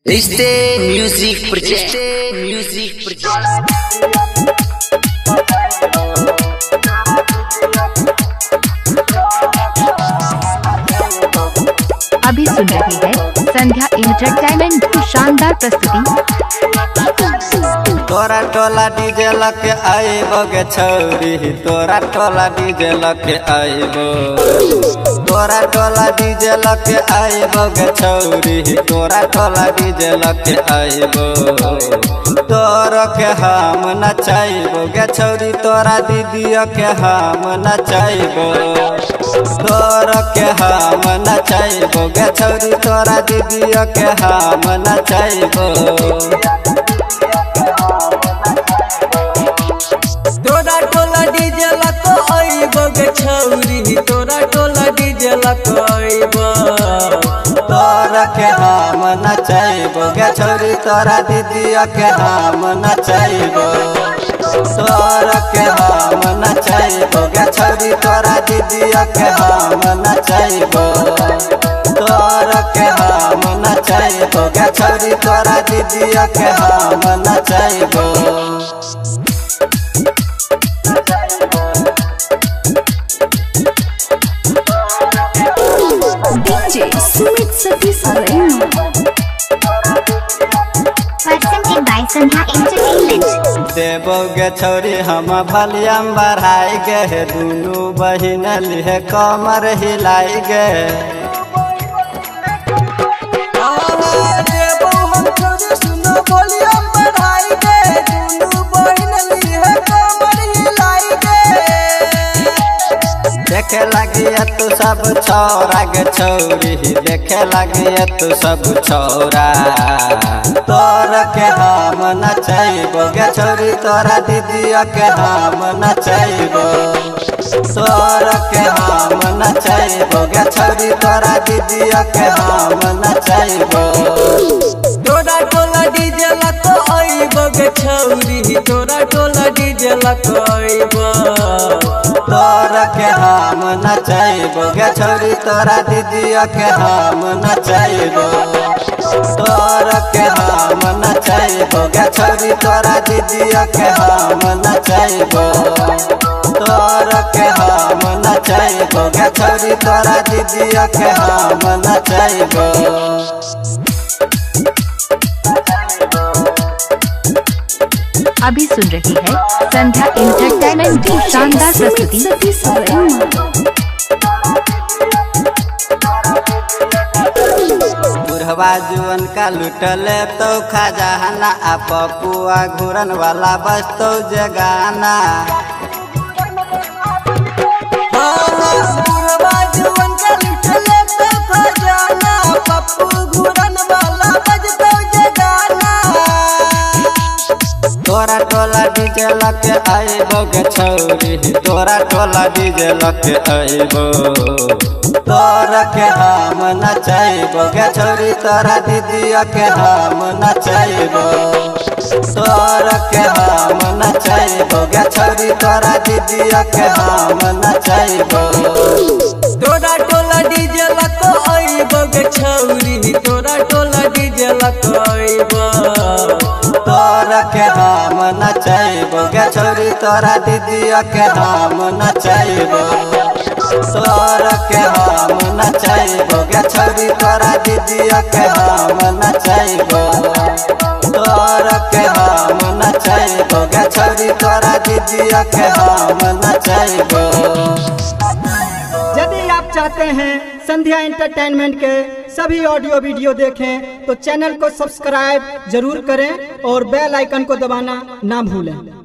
रिश्ते म्यूजिक अभी सुन रही है संध्या एंटरटेनमेंट की शानदार प्रस्तुति। तोरा टोला डीजे लके आइबो गे छौरी, तोरा टोला डीजे लके आइबो। तोरा टोला डीजे लके आइबो गे छौरी, तोरा टोला डीजे लके आइबो। तोरा के हम नचाइबो गे छौरी, तोरा दीदिया के हम नचाइबो। तोरा के हम नचाइबो गे छौरी, तोरा दीदिया के हम नचाइबो। तोरा टोला डीजे लको आइबो गे छौरी, तोरा टोला डीजे लको आइबो। तोरा के हम नचाइबो गे छौरी, तोरा दीदिया के हम नचाइबो। तोरा के हम नचाइबो गे छौरी, तोरा दीदिया के हम नचाइबो। तोरा के हम नचाइबो गे छौरी, तोरा दीदिया के हम नचाइबो। DJ Sumit Satish presented by Sandhya entertainment. देवो गे छौरी हम भलियम बढ़ाई गे, दुनू बहिन लिहे कमर हिलाई गे। देबो हम छौरी सुनो बोलियो बढ़ाई गे, दुनू बहिन लिहे कमर हिलाई गे। देखे लगी तू सब छौरा गे छौरी, देखे लगी तू सब छौरा। तोरा के हम नचाइबो गे छौरी, तोरा दीदिया के हम नचाइबो। तोरा के हम नचाइबो गे छौरी, तोरा दीदिया के हम नचाइबो। तोरा टोला डीजे लको आइबो गे छौरी, तोरा टोला डीजे लको आइबो। तोरा के हम नचाइबो गे छौरी, तोरा दीदिया के हम नचाइबो। तोरा के हम नचाइबो गे छौरी, तोरा दीदिया के हम नचाइबो। तोरा के हम नचाइबो गे छौरी, तोरा दीदिया के हम नचाइबो। अभी सुन रही है संध्या एंटरटेनमेंट की शानदार प्रस्तुति। बुढ़वा जुअन का लुटले तो खजाना, आ पपुआ घूरन वाला बजतो जगाना। बुढ़वा जुअन का लुटले तो खजाना, पप्पू घूरन वाला बजतो जगाना। तोरा टोला डीजे लके आइबो गे छौरी, तोरा टोला डीजे लके आइबो। तोरा के हम नचाइबो गे छौरी, तोरा दीदिया के हम नचाइबो। तोरा के हम नचाइबो गे छौरी, तोरा दीदिया के हम नचाइबो। तोरा टोला डीजे लको आइबो गे छौरी, तोरा टोला डीजे लको आइबो। तोरा के हम नचाइबो गे छौरी, तोरा दीदिया के हम नचाइबो। तोरा के हम नचाइबो गे छौरी, तोरा दीदिया के हम नचाइबो। तोरा के हम नचाइबो गे छौरी, तोरा दीदिया के हम नचाइबो। यदि आप चाहते हैं संध्या एंटरटेनमेंट के सभी ऑडियो वीडियो देखें तो चैनल को सब्सक्राइब जरूर करें और बेल आइकन को दबाना ना भूलें।